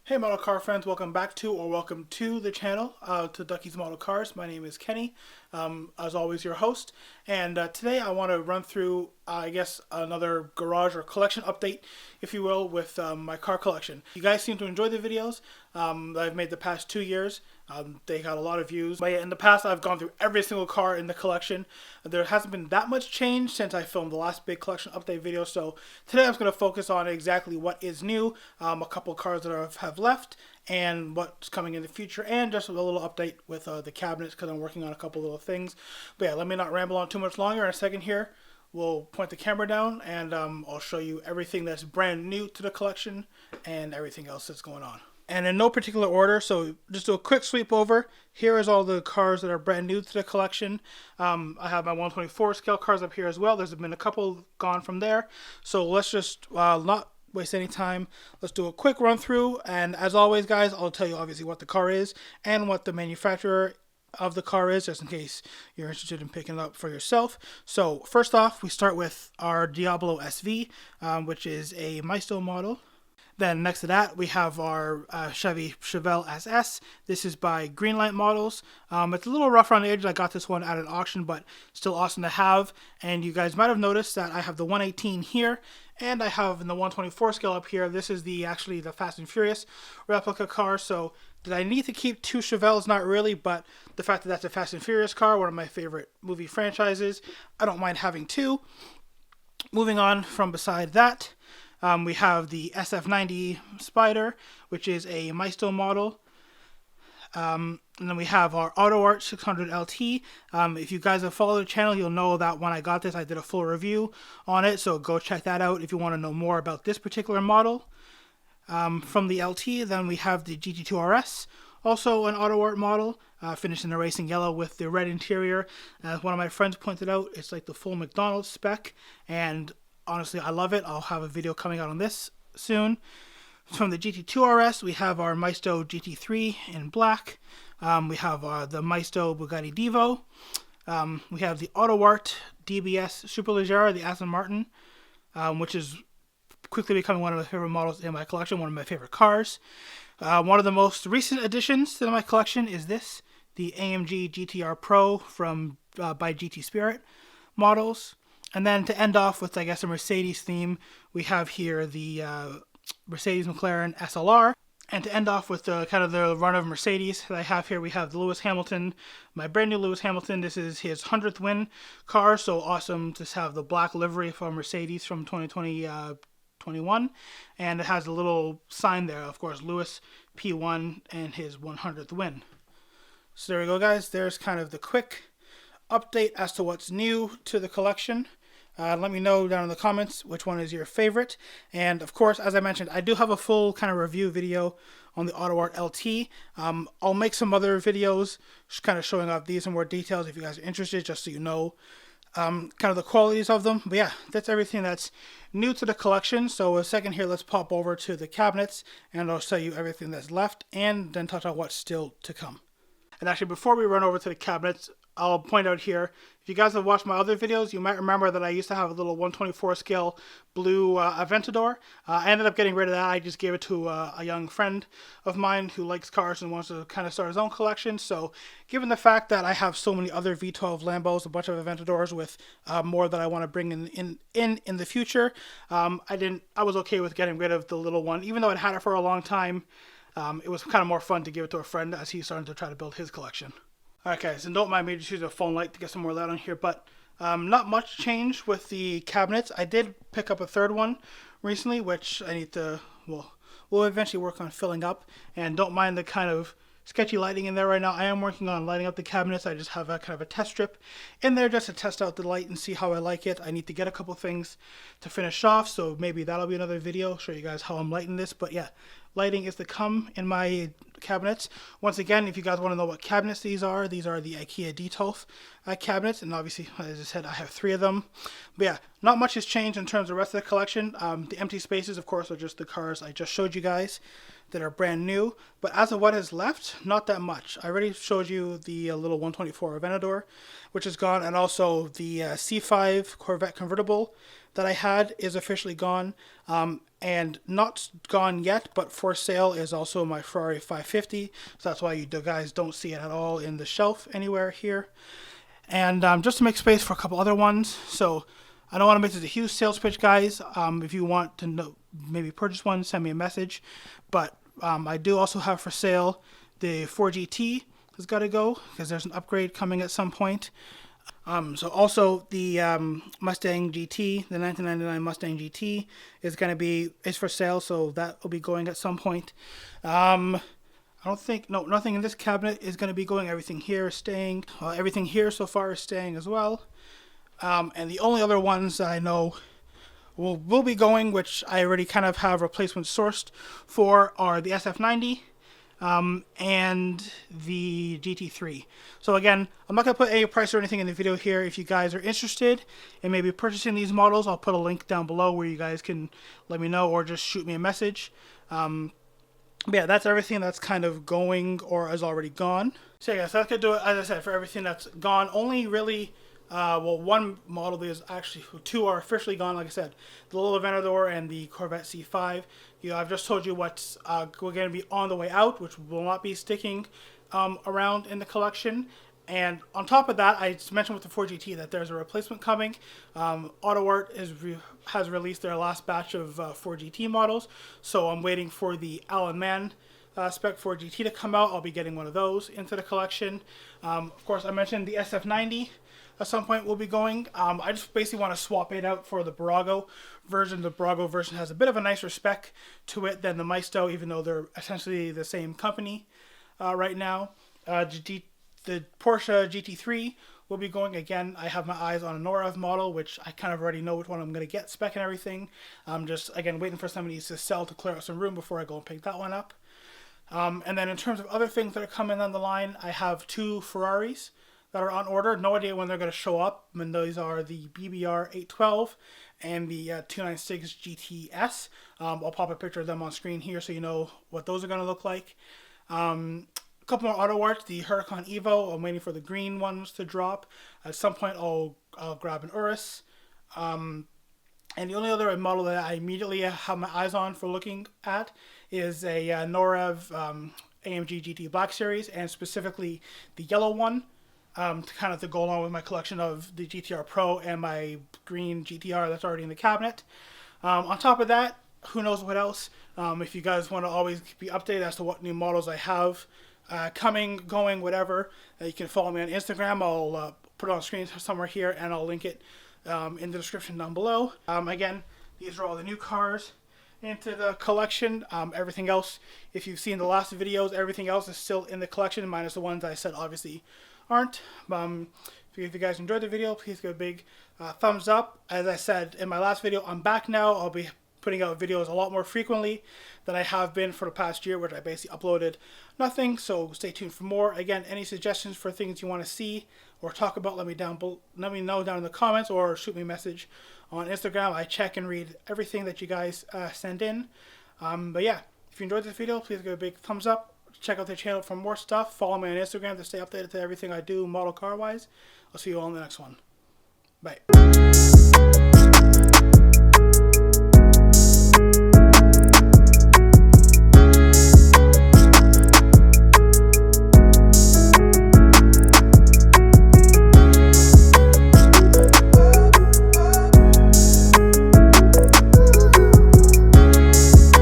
Hey model car friends, welcome to the channel, to Ducky's Model Cars. My name is Kenny, as always your host, and today I want to run through, I guess, another garage or collection update, if you will, with my car collection. You guys seem to enjoy the videos that I've made the past 2 years. They got a lot of views. But yeah, in the past I've gone through every single car in the collection. There hasn't been that much change since I filmed the last big collection update video, so today I'm going to focus on exactly what is new, a couple cars that have left, and what's coming in the future, and just a little update with the cabinets because I'm working on a couple little things. But yeah, let me not ramble on too much longer. In a second here, we'll point the camera down and I'll show you everything that's brand new to the collection and everything else that's going on. And in no particular order, so just do a quick sweep over. Here is all the cars that are brand new to the collection. I have my 124 scale cars up here as well. There's been a couple gone from there. So let's just not waste any time. Let's do a quick run through. And as always, guys, I'll tell you obviously what the car is and what the manufacturer of the car is, just in case you're interested in picking it up for yourself. So first off, we start with our Diablo SV, which is a Maisto model. Then next to that, we have our Chevy Chevelle SS. This is by Greenlight Models. It's a little rough around the edges. I got this one at an auction, but still awesome to have. And you guys might have noticed that I have the 118 here, and I have in the 124 scale up here. This is actually the Fast and Furious replica car. So did I need to keep two Chevelles? Not really, but the fact that that's a Fast and Furious car, one of my favorite movie franchises, I don't mind having two. Moving on from beside that, we have the SF90 Spider, which is a Maisto model. And then we have our AutoArt 600 LT. If you guys have followed the channel, you'll know that when I got this, I did a full review on it. So go check that out if you want to know more about this particular model. From the LT, then we have the GT2 RS, also an AutoArt model, finished in a racing yellow with the red interior. As one of my friends pointed out, it's like the full McDonald's spec, and honestly, I love it. I'll have a video coming out on this soon. From the GT2 RS, we have our Maisto GT3 in black. We have the Maisto Bugatti Divo. We have the AutoArt DBS Superleggera, the Aston Martin, which is quickly becoming one of my favorite models in my collection, one of my favorite cars. One of the most recent additions to my collection is this, the AMG GTR Pro by GT Spirit models. And then to end off with, I guess, a Mercedes theme, we have here the Mercedes McLaren SLR. And to end off with kind of the run of Mercedes that I have here, we have the Lewis Hamilton, my brand new Lewis Hamilton. This is his 100th win car, so awesome to have the black livery from Mercedes from 2021. And it has a little sign there, of course, Lewis P1 and his 100th win. So there we go, guys. There's kind of the quick update as to what's new to the collection. Let me know down in the comments which one is your favorite. And of course, as I mentioned, I do have a full kind of review video on the AutoArt LT. I'll make some other videos just kind of showing off these in more details if you guys are interested, just so you know kind of the qualities of them. But yeah, that's everything that's new to the collection. So a second here, let's pop over to the cabinets and I'll show you everything that's left and then touch on what's still to come. And actually, before we run over to the cabinets, I'll point out here, if you guys have watched my other videos, you might remember that I used to have a little 124 scale blue Aventador. I ended up getting rid of that. I just gave it to a young friend of mine who likes cars and wants to kind of start his own collection. So given the fact that I have so many other V12 Lambos, a bunch of Aventadors with more that I want to bring in the future, I was okay with getting rid of the little one, even though I'd had it for a long time. It was kind of more fun to give it to a friend as he's starting to try to build his collection. Alright guys, and don't mind me just using a phone light to get some more light on here, but not much change with the cabinets. I did pick up a third one recently, which I need to, we'll eventually work on filling up, and don't mind the kind of sketchy lighting in there right now. I am working on lighting up the cabinets. I just have a kind of a test strip in there just to test out the light and see how I like it. I need to get a couple things to finish off, so maybe that'll be another video, show you guys how I'm lighting this. But yeah, lighting is to come in my cabinets. Once again, if you guys want to know what cabinets these are the IKEA Detolf cabinets, and obviously, as I said, I have 3 of them. But yeah, not much has changed in terms of the rest of the collection. The empty spaces, of course, are just the cars I just showed you guys. that are brand new. But as of what is left, not that much. I already showed you the little 124 Aventador, which is gone, and also the C5 Corvette convertible that I had is officially gone. And not gone yet, but for sale is also my Ferrari 550. So that's why you guys don't see it at all in the shelf anywhere here. And just to make space for a couple other ones. So I don't want to make this a huge sales pitch, guys. If you want to know, maybe purchase one, send me a message. But I do also have for sale the 4GT has got to go because there's an upgrade coming at some point. So also the Mustang GT, the 1999 Mustang GT is for sale, so that will be going at some point. I don't think, no, nothing in this cabinet is going to be going. Everything here is staying. Everything here so far is staying as well. And the only other ones that I know will be going, which I already kind of have replacements sourced for, are the SF90 and the GT3. So again, I'm not going to put any price or anything in the video here. If you guys are interested in maybe purchasing these models, I'll put a link down below where you guys can let me know or just shoot me a message. But yeah, that's everything that's kind of going or is already gone. So yeah, guys, that's going to do it, as I said, for everything that's gone. Only really, well, one model is actually, two are officially gone, like I said. The little Aventador and the Corvette C5. I've just told you what's going to be on the way out, which will not be sticking around in the collection. And on top of that, I just mentioned with the 4GT that there's a replacement coming. AutoArt has released their last batch of 4GT models, so I'm waiting for the Alan Mann spec 4GT to come out. I'll be getting one of those into the collection. Of course, I mentioned the SF90 at some point will be going. I just basically want to swap it out for the Barago version. The Barago version has a bit of a nicer spec to it than the Maisto, even though they're essentially the same company right now. The Porsche GT3 will be going again. I have my eyes on a Norev model, which I kind of already know which one I'm going to get, spec and everything. I'm just, again, waiting for some of these to sell to clear out some room before I go and pick that one up. And then in terms of other things that are coming on the line, I have two Ferraris that are on order. No idea when they're going to show up. And those are the BBR 812 and the 296 GTS. I'll pop a picture of them on screen here so you know what those are going to look like. A couple more AutoArt, the Huracan Evo. I'm waiting for the green ones to drop. At some point, I'll grab an Urus. And the only other model that I immediately have my eyes on for looking at is a Norev AMG GT Black Series, and specifically the yellow one, to go along with my collection of the GTR Pro and my green GTR that's already in the cabinet. On top of that, who knows what else. If you guys want to always be updated as to what new models I have coming, going, whatever, you can follow me on Instagram. I'll put it on screen somewhere here, and I'll link it in the description down below. Again, these are all the new cars into the collection. Everything else, if you've seen the last videos, everything else is still in the collection, minus the ones I said obviously aren't. If you guys enjoyed the video, please give a big thumbs up. As I said in my last video, I'm back now. I'll be putting out videos a lot more frequently than I have been for the past year, which I basically uploaded nothing, so stay tuned for more. Again, any suggestions for things you want to see or talk about, let me know down in the comments, or shoot me a message on Instagram. I check and read everything that you guys send in. But yeah, if you enjoyed this video, please give a big thumbs up. Check out the channel for more stuff. Follow me on Instagram to stay updated to everything I do model car wise. I'll see you all in the next one. Bye.